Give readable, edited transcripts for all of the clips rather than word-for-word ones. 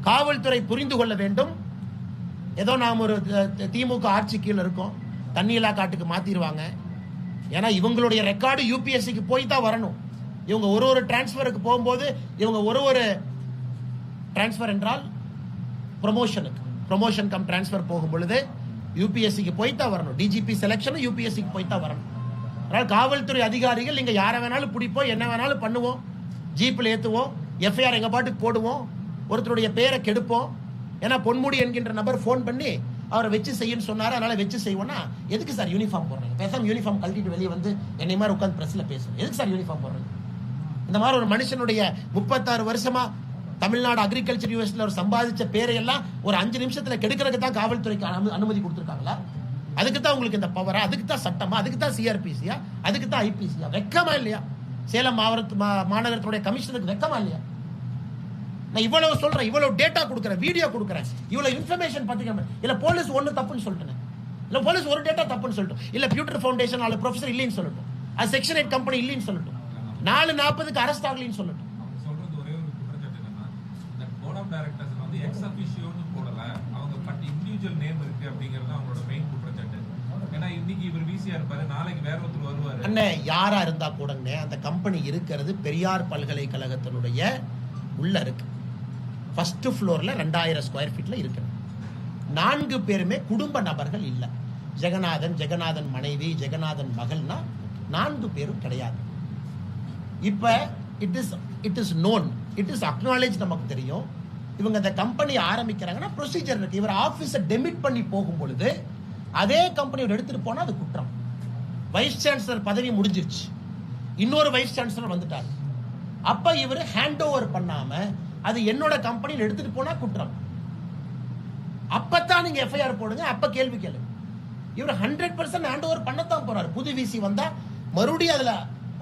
காவல்துறை புரிந்து கொள்ள வேண்டும். ஏதோ நாம் ஒரு திமுக ஆட்சி கீழே இருக்கோம், தண்ணியில்லா காட்டுக்கு மாத்திடுவாங்க. ஏன்னா இவங்களுடைய ரெக்கார்டு யூபிஎஸ்சிக்கு போய் தான் வரணும். இவங்க ஒரு டிரான்ஸ்பருக்கு போகும்போது இவங்க ஒரு டிரான்ஸ்பர் என்றால் ப்ரொமோஷன் கம் டிரான்ஸ்பர் போகும் பொழுது யூபிஎஸ்சிக்கு போய் தான் வரணும். டிஜிபி செலக்ஷன் யூபிஎஸ்சிக்கு போய் தான் வரணும். அதனால் காவல்துறை அதிகாரிகள் நீங்க யாரை வேணாலும் பிடிப்போம், என்ன வேணாலும் பண்ணுவோம், ஜீப்பில் ஏற்றுவோம், எஃப்ஐஆர் எங்க பாட்டுக்கு போடுவோம், ஒருத்தருடைய பேரை கெடுப்போம். ஏன்னா பொன்முடி என்கின்ற நபர் போன் பண்ணி அவரை வச்சு செய்யன்னு சொன்னாரு, அதனால வச்சு செய்வோம்னா எதுக்கு சார் யூனிஃபார்ம் போடுறீங்க? பேசாம யூனிஃபார்ம் கழட்டிட்டு வெளியே வந்து என்னை மாதிரி உட்காந்து பிரஸ்ல பேசுறேன். எதுக்கு சார் யூனிஃபார்ம் போடுறீங்க? இந்த மாதிரி ஒரு மனுஷனுடைய 36 வருஷமா தமிழ்நாடு அக்ரிகல்ச்சர் யூனிவர்சிட்டியில் ஒரு சம்பாதிச்ச பேரை எல்லாம் ஒரு 5 நிமிஷத்துல கெடுக்கிறதுக்கு தான் காவல்துறைக்கு அனுமதி கொடுத்துருக்காங்களா? அதுக்கு தான் உங்களுக்கு இந்த பவரா? அதுக்கு தான் சட்டமா? அதுக்கு தான் சிஆர்பிசியா? அதுக்கு தான் ஐபிசியா? வெக்கமா இல்லையா? சேலம் மாநகரத்துடைய கமிஷனருக்கு வெக்கமா இல்லையா? நான் இவ்வளவு சொல்றேன், இவ்வளவு டேட்டா கொடுக்குறேன், வீடியோ கொடுக்குறேன், இவ்வளவு இன்ஃபர்மேஷன் பாத்தீங்கன்னா இல்ல போலீஸ் ஒண்ணு தப்புன்னு சொல்லிட்டேன், இல்ல போலீஸ் ஒரு டேட்டா தப்புன்னு சொல்லட்டும், இல்ல பியூட்டர் ஃபவுண்டேஷன் ஆளு ப்ரொஃபசர் இல்லைன்னு சொல்லட்டும், அது செக்ஷன் 8 கம்பெனி இல்லைன்னு சொல்லட்டும், 4:40க்கு அரெஸ்ட் ஆகலைன்னு சொல்லட்டும். சொல்றது ஒரே ஒரு குற்றச்சாட்டு என்னன்னா, இந்த போர்ட் ஆஃப் டைரக்டர்ஸ் வந்து எக்ஸ் அபிஷியோன்னு போடல, அவங்க பட் இண்டிவிஜுவல் நேம் இருக்கு அப்படிங்கறது அவங்களோட மெயின் குற்றச்சாட்டு. ஏன்னா இன்னைக்கு இவர் விசிஆ இருப்பாரு, நாளைக்கு வேற ஒருத்தர் வருவாரு. அண்ணே யாரா இருந்தா கூடங்க அந்த கம்பெனி இருக்கிறது பெரியார் பல்கலைக்கழகத்தினுடைய உள்ள இருக்கு. ஃபர்ஸ்ட் ஃப்ளோர்ல 2000 ஸ்கொயர் ஃபீட்ல இருக்கு. 4 பேருமே குடும்ப நபர்கள் இல்ல. ஜெகநாதன் மனைவி, ஜெகநாதன் மகள்னா 4 பேரும் கிடையாது. இப்ப it is known, it is acknowledge, நமக்கு தெரியும். இவங்க இந்த கம்பெனி ஆரம்பிக்கிறாங்கன்னா ப்ரொசீஜர் இருக்கு. இவர் ஆபீஸை டெமிட் பண்ணி போகும் பொழுது அதே கம்பெனி எடுத்துட்டு போனா அது குற்றம். வைஸ் சான்சலர் பதவி முடிஞ்சிருச்சு, இன்னொரு வைஸ் சான்சலர் வந்துட்டார். அப்ப இவர் ஹேண்ட் ஓவர் பண்ணாம அது என்னோட கம்பெனியில் எடுத்துட்டு போனா குற்றம். அப்பதான் நீங்க எஃப்ஐஆர் போடுங்க, அப்ப கேள்வி கேளுங்க. இவர் 100% ஹேண்ட் ஓவர் பண்ணத்தான் போறாரு. புது விசி வந்தா மறுபடியும் அதுல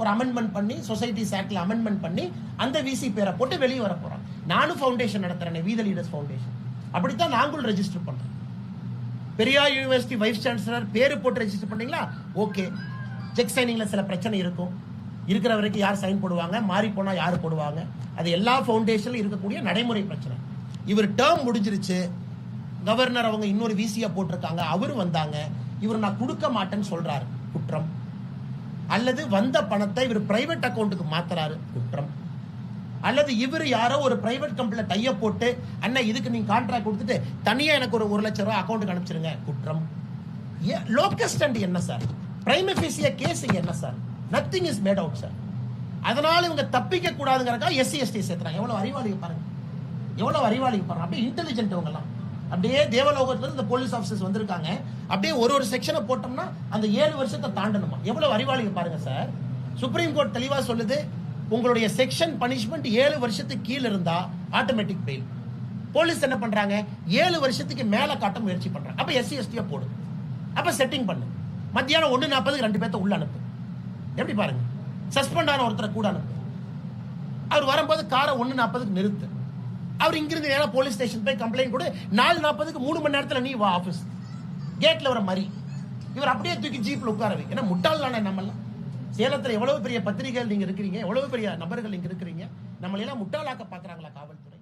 ஒரு அமெண்ட்மெண்ட் பண்ணி சொசைட்டிஸ் ஆக்ட்ல அமெண்ட்மெண்ட் பண்ணி அந்த விசி பேரை போட்டு வெளியே வர போறான். நானும் ஃபவுண்டேஷன் நடத்துறேன், வீத லீடர்ஸ் ஃபவுண்டேஷன். அப்படித்தான் நாங்களும் ரெஜிஸ்டர் பண்றோம். பெரியார் யூனிவர்சிட்டி வைஸ் சான்சலர் பேரு போட்டு ரெஜிஸ்டர் பண்ணீங்களா? ஓகே. செக் சைனிங்ல சில பிரச்சனை இருக்கும், இருக்கிற வரைக்கும் யார் சைன் போடுவாங்க, மாறி போனா யாரு போடுவாங்க, அது எல்லா ஃபவுண்டேஷன்ல இருக்கக்கூடிய நடைமுறை பிரச்சனை. இவர் டேர்ம் முடிஞ்சிருச்சு, கவர்னர் அவங்க இன்னொரு விசியா போட்டிருக்காங்க, அவரு வந்தாங்க, இவர் நான் கொடுக்க மாட்டேன்னு சொல்றாரு, குற்றம். அல்லது வந்த பணத்தை இவர் பிரைவேட் அக்கௌண்ட்டுக்கு மாத்துறாரு, குற்றம். அல்லது இவர் யாரோ ஒரு பிரைவேட் கம்பெனில டைய போட்டு அண்ணா இதுக்கு நீங்க கான்ட்ராக்ட் கொடுத்துட்டு தனியா எனக்கு ஒரு 1 லட்சம் ரூபாய் அக்கௌண்ட்டுக்கு அனுப்பிச்சிருங்க, குற்றம். லோக்கஸ் ஸ்டாண்ட் என்ன சார்? பிரைம் எஃபிசியா கேஸ் என்ன sir? Nothing is made out sir. அதனால இவங்க தப்பிக்க கூடாதுங்கிறக்கா எஸ்சி எஸ்டி சேர்த்துறாங்க. எவ்வளவு அறிவாளிங்க பாருங்க, எவ்வளவு அறிவாளிங்க பாருங்க. அப்படியே இன்டெலிஜென்ட் இவங்க எல்லாம். அப்படியே தேவலோகத்துல இந்த போலீஸ் ஆபீசர்ஸ் வந்திருக்காங்க. அப்படியே ஒரு செக்ஷனை போட்டோம்னா அந்த 7 வருஷத்தை தாண்டணுமா? எவ்வளவு அறிவாளிங்க பாருங்க சார். சுப்ரீம் கோர்ட் தெளிவா சொல்லுது, உங்களுடைய செக்ஷன் பனிஷ்மெண்ட் 7 வருஷத்துக்கு கீழே இருந்தா ஆட்டோமேட்டிக் பெயில். போலீஸ் என்ன பண்றாங்க, 7 வருஷத்துக்கு மேல காட்ட முயற்சி பண்றாங்க. அப்ப எஸ்சி எஸ்டியா போடு, அப்ப செட்டிங் பண்ணு. மத்தியானம் 1:40க்கு 2 பேர்த்த உள்ள அனுப்பு. எப்படி பாருங்க, சஸ்பெண்ட் ஆன ஒருத்தரை கூட அனுப்பு. அவர் வரும்போது காரை 1:40க்கு நிறுத்து. அவர் இங்கிருந்து நேரா போலீஸ் ஸ்டேஷன் போய் கம்ப்ளைண்ட் கொடு. 4:40க்கு 3 மணி நேரத்துல நீ வா ஆபீஸ் கேட்ல வர மாதிரி. இவர் அப்படியே தூக்கி ஜீப்ல உட்காரவே. ஏன்னா முட்டாள் தானே நம்ம எல்லாம். சேலத்துல எவ்வளவு பெரிய பத்திரிகைகள் நீங்க இருக்கிறீங்க, எவ்வளவு பெரிய நபர்கள் இங்க இருக்கிறீங்க, நம்மளெல்லாம் முட்டாளாக்க பாக்குறாங்களா காவல்துறை?